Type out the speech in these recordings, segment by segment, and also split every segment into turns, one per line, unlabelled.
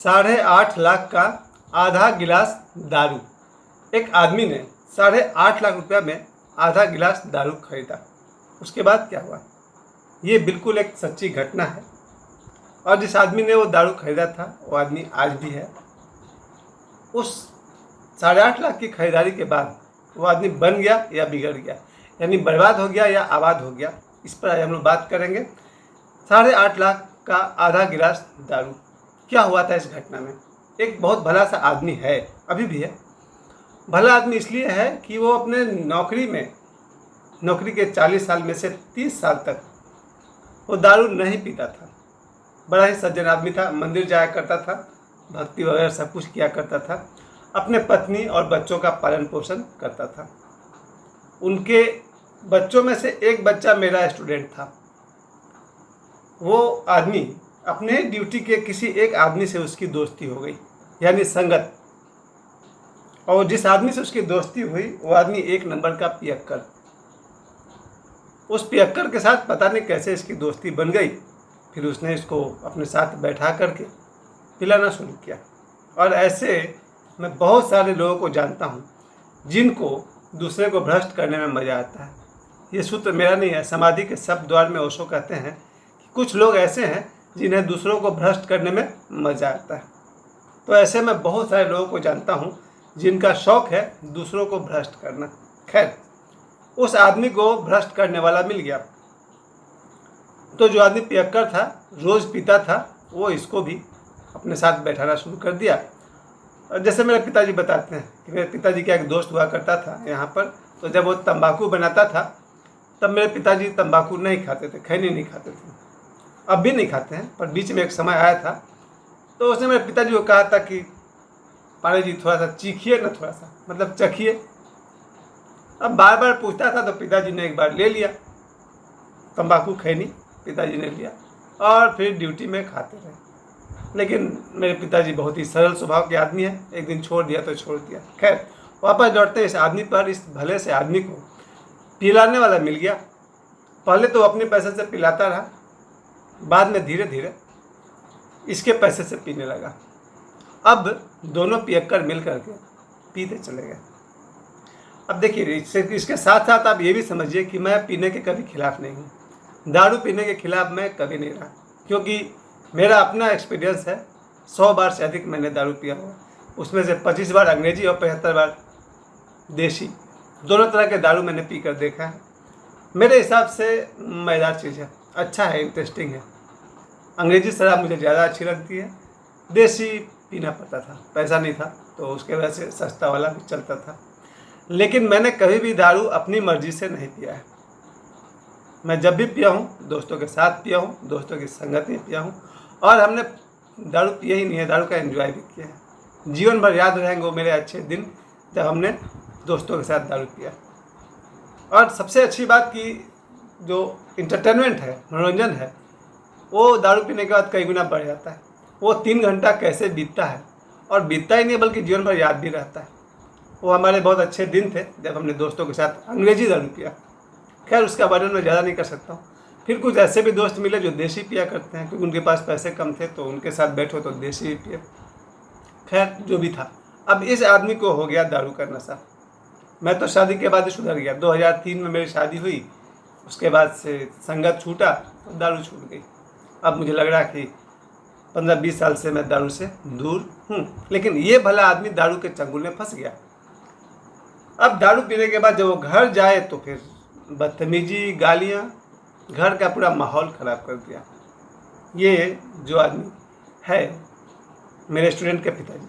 8.5 लाख का आधा गिलास दारू। एक आदमी ने 8.5 लाख रुपया में आधा गिलास दारू खरीदा। उसके बाद क्या हुआ? ये बिल्कुल एक सच्ची घटना है। और जिस आदमी ने वो दारू खरीदा था वो आदमी आज भी है। उस 8.5 लाख की खरीदारी के बाद वो आदमी बन गया या बिगड़ गया, यानी बर्बाद हो गया या आबाद हो गया, इस पर आज हम लोग बात करेंगे। 8.5 लाख का आधा गिलास दारू, क्या हुआ था इस घटना में? एक बहुत भला सा आदमी है, अभी भी है। भला आदमी इसलिए है कि वो अपने नौकरी के 40 साल में से 30 साल तक वो दारू नहीं पीता था। बड़ा ही सज्जन आदमी था, मंदिर जाया करता था, भक्ति वगैरह सब कुछ किया करता था, अपने पत्नी और बच्चों का पालन पोषण करता था। उनके बच्चों में से एक बच्चा मेरा स्टूडेंट था। वो आदमी अपने ड्यूटी के किसी एक आदमी से उसकी दोस्ती हो गई, यानी संगत। और जिस आदमी से उसकी दोस्ती हुई वो आदमी एक नंबर का पियक्कर। उस पियक्कर के साथ पता नहीं कैसे इसकी दोस्ती बन गई। फिर उसने इसको अपने साथ बैठा करके पिलाना शुरू किया। और ऐसे मैं बहुत सारे लोगों को जानता हूँ जिनको दूसरे को भ्रष्ट करने में मज़ा आता है। ये सूत्र मेरा नहीं है, समाधि के शब्द द्वार में ओशो कहते हैं कि कुछ लोग ऐसे हैं जिन्हें दूसरों को भ्रष्ट करने में मज़ा आता है। तो ऐसे मैं बहुत सारे लोगों को जानता हूँ जिनका शौक़ है दूसरों को भ्रष्ट करना। खैर, उस आदमी को भ्रष्ट करने वाला मिल गया। तो जो आदमी पियक्कर था, रोज़ पीता था, वो इसको भी अपने साथ बैठाना शुरू कर दिया। और जैसे मेरे पिताजी बताते हैं कि मेरे पिताजी का एक दोस्त हुआ करता था यहाँ पर। तो जब वो तंबाकू बनाता था तब मेरे पिताजी तंबाकू नहीं खाते थे, खैनी नहीं खाते थे। अब भी नहीं खाते हैं, पर बीच में एक समय आया था तो उसने मेरे पिताजी को कहा था कि पांडे जी थोड़ा सा चीखिए ना, थोड़ा सा मतलब चखिए। अब बार बार पूछता था तो पिताजी ने एक बार ले लिया तंबाकू खैनी, पिताजी ने लिया और फिर ड्यूटी में खाते रहे। लेकिन मेरे पिताजी बहुत ही सरल स्वभाव के आदमी हैं, एक दिन छोड़ दिया तो छोड़ दिया। खैर, वापस लौटते इस आदमी पर, इस भले से आदमी को पिलाने वाला मिल गया। पहले तो अपने पैसे से पिलाता रहा, बाद में धीरे धीरे इसके पैसे से पीने लगा। अब दोनों पियक्कर मिल करके पीते चले गए। अब देखिए, इसके साथ साथ आप ये भी समझिए कि मैं पीने के कभी खिलाफ नहीं हूँ। दारू पीने के खिलाफ मैं कभी नहीं रहा, क्योंकि मेरा अपना एक्सपीरियंस है। 100 बार से अधिक मैंने दारू पिया हुआ, उसमें से 25 बार अंग्रेजी और 75 बार देसी। दोनों तरह के दारू मैंने पी कर देखा है। मेरे हिसाब से मज़ेदार चीज़ है, अच्छा है, इंटरेस्टिंग है। अंग्रेजी शराब मुझे ज़्यादा अच्छी लगती है। देसी पीना पड़ता था, पैसा नहीं था तो उसके वजह से सस्ता वाला भी चलता था। लेकिन मैंने कभी भी दारू अपनी मर्जी से नहीं पिया है। मैं जब भी पिया हूँ दोस्तों के साथ पिया हूँ, दोस्तों की संगत में पिया हूँ। और हमने दारू पिया ही नहीं है, दारू का एंजॉय भी किया है। जीवन भर याद रहेंगे वो मेरे अच्छे दिन जब हमने दोस्तों के साथ दारू पिया। और सबसे अच्छी बात कि जो इंटरटेनमेंट है, मनोरंजन है, वो दारू पीने के बाद कई गुना बढ़ जाता है। वो 3 घंटा कैसे बीतता है, और बीतता ही नहीं बल्कि जीवन भर याद भी रहता है। वो हमारे बहुत अच्छे दिन थे जब हमने दोस्तों के साथ अंग्रेजी दारू पिया। खैर, उसका वर्णन मैं ज़्यादा नहीं कर सकता हूँ। फिर कुछ ऐसे भी दोस्त मिले जो देसी पिया करते हैं, क्योंकि उनके पास पैसे कम थे तो उनके साथ बैठो तो देसी ही पिए। खैर, जो भी था, अब इस आदमी को हो गया दारू का नशा। मैं तो शादी के बाद ही सुधर गया। 2003 में मेरी शादी हुई, उसके बाद से संगत छूटा तो दारू छूट गई। अब मुझे लग रहा है कि 15-20 साल से मैं दारू से दूर हूँ। लेकिन ये भला आदमी दारू के चंगुल में फंस गया। अब दारू पीने के बाद जब वो घर जाए तो फिर बदतमीजी, गालियाँ, घर का पूरा माहौल ख़राब कर दिया। ये जो आदमी है मेरे स्टूडेंट के पिताजी,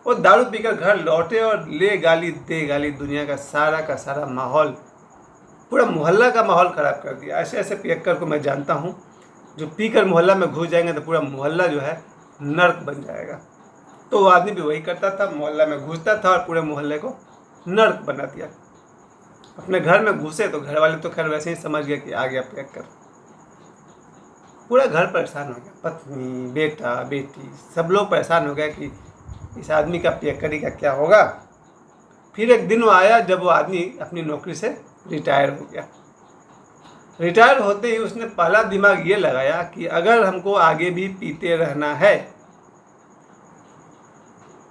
वो दारू पीकर घर लौटे और ले गाली दे गाली, दुनिया का सारा माहौल, पूरा मोहल्ला का माहौल ख़राब कर दिया। ऐसे ऐसे पियक्कर को मैं जानता हूँ जो पीकर मोहल्ला में घुस जाएंगे तो पूरा मोहल्ला जो है नर्क बन जाएगा। तो वो आदमी भी वही करता था, मोहल्ला में घुसता था और पूरे मोहल्ले को नर्क बना दिया। अपने घर में घुसे तो घर वाले तो खैर वैसे ही समझ गए कि आ गया पियक्कर। पूरा घर परेशान हो गया, पत्नी, बेटा, बेटी, सब लोग परेशान हो गए कि इस आदमी का पियक्करी का क्या होगा। फिर एक दिन वो आया जब वो आदमी अपनी नौकरी से रिटायर हो गया। रिटायर होते ही उसने पहला दिमाग ये लगाया कि अगर हमको आगे भी पीते रहना है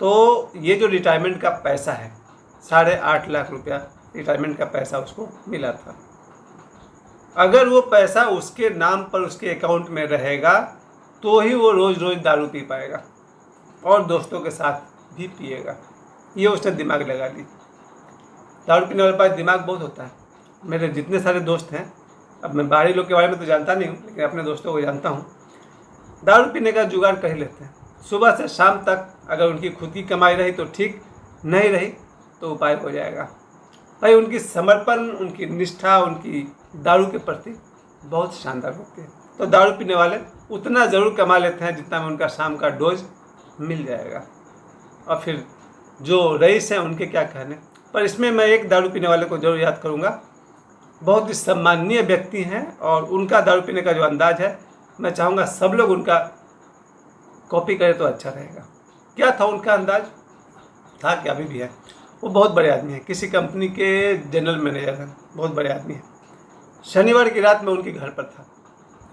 तो ये जो रिटायरमेंट का पैसा है 8.5 लाख रुपया रिटायरमेंट का पैसा उसको मिला था। अगर वो पैसा उसके नाम पर उसके अकाउंट में रहेगा तो ही वो रोज़ रोज़ दारू पी पाएगा और दोस्तों के साथ भी पिएगा। ये उसने दिमाग लगा ली। दारू पीने वाले पास दिमाग बहुत होता है। मेरे जितने सारे दोस्त हैं, अब मैं बाहरी लोग के बारे में तो जानता नहीं हूँ, लेकिन अपने दोस्तों को जानता हूँ, दारू पीने का जुगाड़ कर ही लेते हैं। सुबह से शाम तक अगर उनकी खुद की कमाई रही तो ठीक, नहीं रही तो उपाय हो जाएगा। भाई उनकी समर्पण, उनकी निष्ठा, उनकी दारू के प्रति बहुत शानदार होती है। तो दारू पीने वाले उतना ज़रूर कमा लेते हैं जितना में उनका शाम का डोज मिल जाएगा। और फिर जो रईस हैं उनके क्या कहने। पर इसमें मैं एक दारू पीने वाले को जरूर याद करूँगा। बहुत ही सम्माननीय व्यक्ति हैं और उनका दारू पीने का जो अंदाज़ है, मैं चाहूँगा सब लोग उनका कॉपी करें तो अच्छा रहेगा। क्या था उनका अंदाज, था क्या, अभी भी है। वो बहुत बड़े आदमी हैं, किसी कंपनी के जनरल मैनेजर हैं, बहुत बड़े आदमी हैं। शनिवार की रात में उनके घर पर था,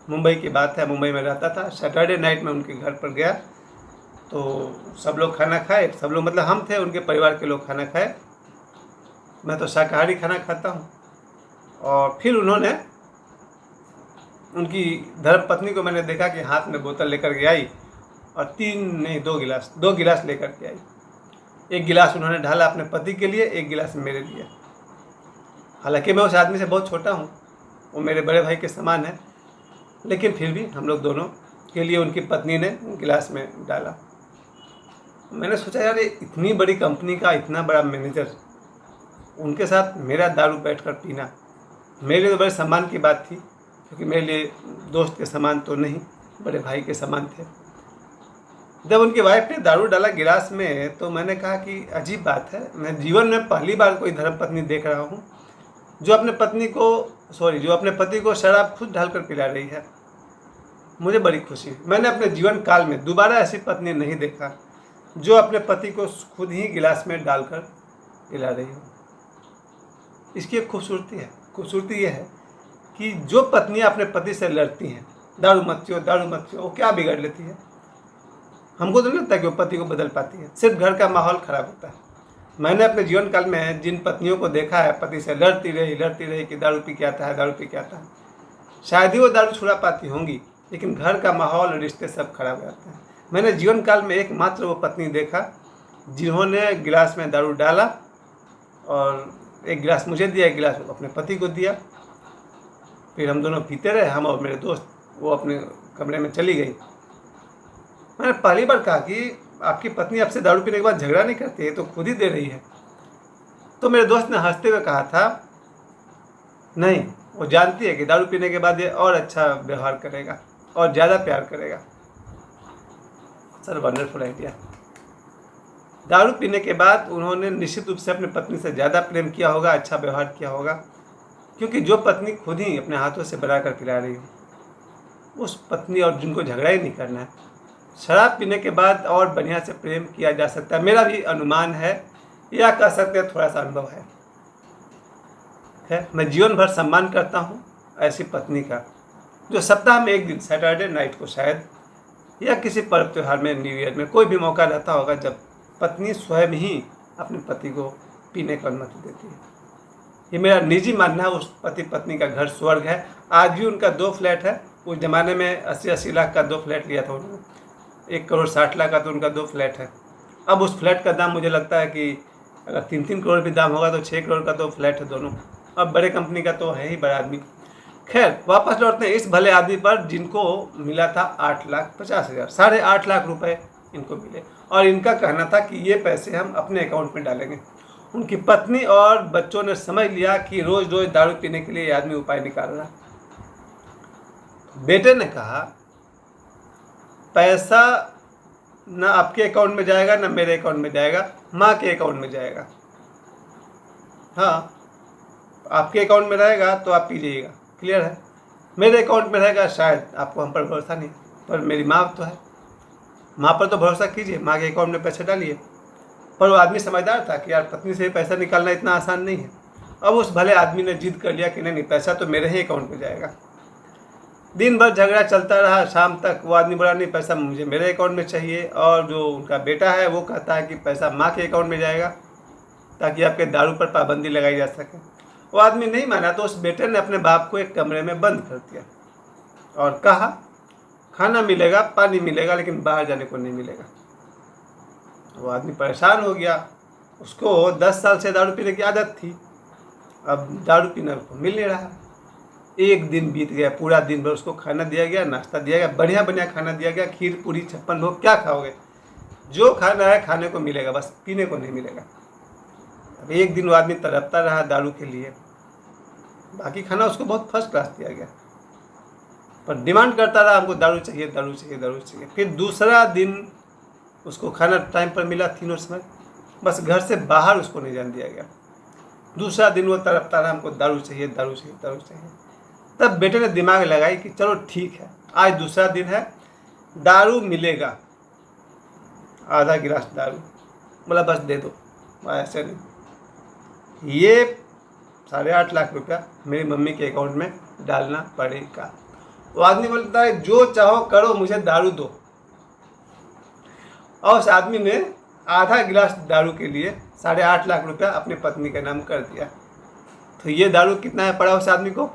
मुंबई की बात है, मुंबई में रहता था। सैटरडे नाइट में उनके घर पर गया तो सब लोग खाना खाए, सब लोग मतलब हम थे, उनके परिवार के लोग खाना खाए। मैं तो शाकाहारी खाना खाता हूँ। और फिर उन्होंने, उनकी धर्मपत्नी को मैंने देखा कि हाथ में बोतल लेकर के आई और 2 गिलास लेकर के आई। एक गिलास उन्होंने ढाला अपने पति के लिए, एक गिलास मेरे लिए। हालांकि मैं उस आदमी से बहुत छोटा हूँ, वो मेरे बड़े भाई के समान है, लेकिन फिर भी हम लोग दोनों के लिए उनकी पत्नी ने गिलास में डाला। मैंने सोचा यार, इतनी बड़ी कंपनी का इतना बड़ा मैनेजर, उनके साथ मेरा दारू बैठकर पीना मेरे लिए तो बड़े सम्मान की बात थी, क्योंकि मेरे लिए दोस्त के समान तो नहीं, बड़े भाई के समान थे। जब उनकी वाइफ ने दारू डाला गिलास में तो मैंने कहा कि अजीब बात है, मैं जीवन में पहली बार कोई धर्मपत्नी देख रहा हूँ जो अपने पति को शराब खुद ढालकर पिला रही है। मुझे बड़ी खुशी, मैंने अपने जीवन काल में दोबारा ऐसी पत्नी नहीं देखा जो अपने पति को खुद ही गिलास में डालकर पिला रही हो। इसकी एक खूबसूरती है। खूबसूरती यह है कि जो पत्नियां अपने पति से लड़ती हैं, दारू मत पियो, वो क्या बिगाड़ लेती है। हमको तो नहीं लगता कि वो पति को बदल पाती है, सिर्फ घर का माहौल खराब होता है। मैंने अपने जीवन काल में जिन पत्नियों को देखा है, पति से लड़ती रही कि दारू पी के आता है, शायद ही वो दारू छुड़ा पाती होंगी, लेकिन घर का माहौल और रिश्ते सब खराब हो जाते हैं। मैंने जीवन काल में एकमात्र वो पत्नी देखा जिन्होंने गिलास में दारू डाला और एक गिलास मुझे दिया, एक गिलास अपने पति को दिया। फिर हम दोनों पीते रहे, हम और मेरे दोस्त। वो अपने कमरे में चली गई। मैंने पहली बार कहा कि आपकी पत्नी आपसे दारू पीने के बाद झगड़ा नहीं करती है, तो खुद ही दे रही है। तो मेरे दोस्त ने हंसते हुए कहा था, नहीं, वो जानती है कि दारू पीने के बाद ये और अच्छा व्यवहार करेगा और ज़्यादा प्यार करेगा। Sir wonderful idea. दारू पीने के बाद उन्होंने निश्चित रूप से अपनी पत्नी से ज़्यादा प्रेम किया होगा, अच्छा व्यवहार किया होगा, क्योंकि जो पत्नी खुद ही अपने हाथों से बनाकर पिला रही हो, उस पत्नी और जिनको झगड़ा ही नहीं करना है, शराब पीने के बाद और बढ़िया से प्रेम किया जा सकता है। मेरा भी अनुमान है, या कह सकते हैं थोड़ा सा अनुभव है। मैं जीवन भर सम्मान करता हूँ ऐसी पत्नी का जो सप्ताह में एक दिन, सैटरडे नाइट को शायद, या किसी पर्व त्यौहार में, न्यू ईयर में, कोई भी मौका रहता होगा जब पत्नी स्वयं ही अपने पति को पीने की अनुमति देती है। ये मेरा निजी मानना है। उस पति पत्नी का घर स्वर्ग है। आज भी उनका 2 फ्लैट है। उस ज़माने में 80-80 लाख का 2 फ्लैट लिया था उन्होंने। 1 करोड़ 60 लाख का तो उनका 2 फ्लैट है। अब उस फ्लैट का दाम मुझे लगता है कि अगर 3-3 करोड़ भी दाम होगा तो 6 करोड़ का 2 फ्लैट है दोनों। अब बड़े कंपनी का तो है ही बड़ा आदमी। खैर, वापस लौटते हैं इस भले आदमी पर जिनको मिला था 8,50,000, 8.5 लाख रुपए इनको मिले, और इनका कहना था कि ये पैसे हम अपने अकाउंट में डालेंगे। उनकी पत्नी और बच्चों ने समझ लिया कि रोज रोज दारू पीने के लिए ये आदमी उपाय निकाल रहा। बेटे ने कहा, पैसा ना आपके अकाउंट में जाएगा ना मेरे अकाउंट में जाएगा, माँ के अकाउंट में जाएगा। हाँ, आपके अकाउंट में रहेगा तो आप पी जाइएगा, क्लियर है। मेरे अकाउंट में रहेगा, शायद आपको हम पर भरोसा नहीं, पर मेरी माँ तो है, माँ पर तो भरोसा कीजिए, माँ के अकाउंट में पैसे डालिए। पर वो आदमी समझदार था कि यार पत्नी से पैसा निकालना इतना आसान नहीं है। अब उस भले आदमी ने जिद कर लिया कि नहीं, पैसा तो मेरे ही अकाउंट में जाएगा। दिन भर झगड़ा चलता रहा। शाम तक वो आदमी बोला नहीं पैसा मुझे मेरे अकाउंट में चाहिए, और जो उनका बेटा है वो कहता है कि पैसा माँ के अकाउंट में जाएगा ताकि आपके दारू पर पाबंदी लगाई जा सके। वो आदमी नहीं माना तो उस बेटे ने अपने बाप को एक कमरे में बंद कर दिया और कहा खाना मिलेगा, पानी मिलेगा, लेकिन बाहर जाने को नहीं मिलेगा। वो आदमी परेशान हो गया। उसको 10 साल से दारू पीने की आदत थी, अब दारू पीना उसको मिल नहीं रहा। एक दिन बीत गया, पूरा दिन भर उसको खाना दिया गया, नाश्ता दिया गया, बढ़िया बढ़िया खाना दिया गया, खीर पूरी 56 भोग, क्या खाओगे? जो खाना है खाने को मिलेगा, बस पीने को नहीं मिलेगा। अब एक दिन वो आदमी तड़पता रहा दारू के लिए, बाकी खाना उसको बहुत फर्स्ट क्लास दिया गया, पर डिमांड करता रहा हमको दारू चाहिए, दारू चाहिए, दारू चाहिए। फिर दूसरा दिन उसको खाना टाइम पर मिला तीनों समय, बस घर से बाहर उसको नहीं जाने दिया गया। दूसरा दिन वो तड़पता रहा हमको दारू चाहिए, दारू चाहिए, दारू चाहिए। तब बेटे ने दिमाग लगाई कि चलो ठीक है, आज दूसरा दिन है, दारू मिलेगा, आधा गिलास दारू। बोला बस दे दो। ऐसे नहीं, ये 8.5 लाख रुपया मेरी मम्मी के अकाउंट में डालना पड़ेगा। वो आदमी बोलता है जो चाहो करो, मुझे दारू दो। और उस आदमी ने आधा गिलास दारू के लिए 8.5 लाख रुपया अपनी पत्नी के नाम कर दिया। तो ये दारू कितना है पड़ा उस आदमी को?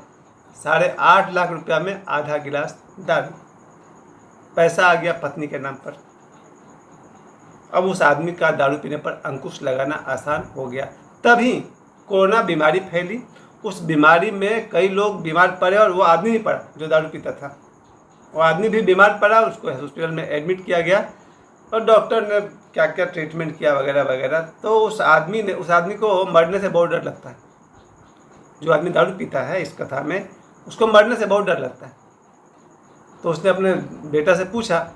8.5 लाख रुपया में आधा गिलास दारू। पैसा आ गया पत्नी के नाम पर। अब उस आदमी का दारू पीने पर अंकुश लगाना आसान हो गया। तभी कोरोना बीमारी फैली। उस बीमारी में कई लोग बीमार पड़े और वो आदमी भी पड़ा जो दारू पीता था। वो आदमी भी बीमार पड़ा, उसको हॉस्पिटल में एडमिट किया गया और डॉक्टर ने क्या क्या ट्रीटमेंट किया वगैरह वगैरह। तो उस आदमी को मरने से बहुत डर लगता है। जो आदमी दारू पीता है इस कथा में, उसको मरने से बहुत डर लगता है। तो उसने अपने बेटा से पूछा,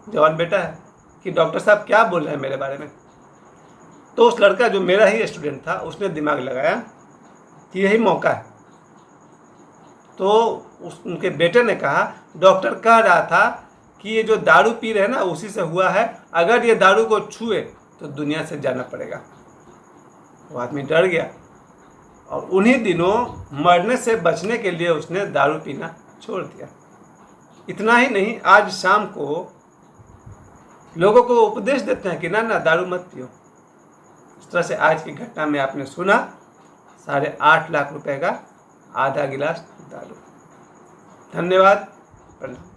जवान बेटा है, कि डॉक्टर साहब क्या बोल रहे हैं मेरे बारे में। तो उस लड़का जो मेरा ही स्टूडेंट था उसने दिमाग लगाया कि यही मौका है। तो उनके बेटे ने कहा डॉक्टर कह रहा था कि ये जो दारू पी रहे हैं ना उसी से हुआ है, अगर ये दारू को छुए तो दुनिया से जाना पड़ेगा। वो आदमी डर गया और उन्हीं दिनों मरने से बचने के लिए उसने दारू पीना छोड़ दिया। इतना ही नहीं, आज शाम को लोगों को उपदेश देते हैं कि ना ना दारू मत पियो। इस तरह से आज की घटना में आपने सुना 8.5 लाख रुपए का आधा गिलास दारू। धन्यवाद। प्रणाम।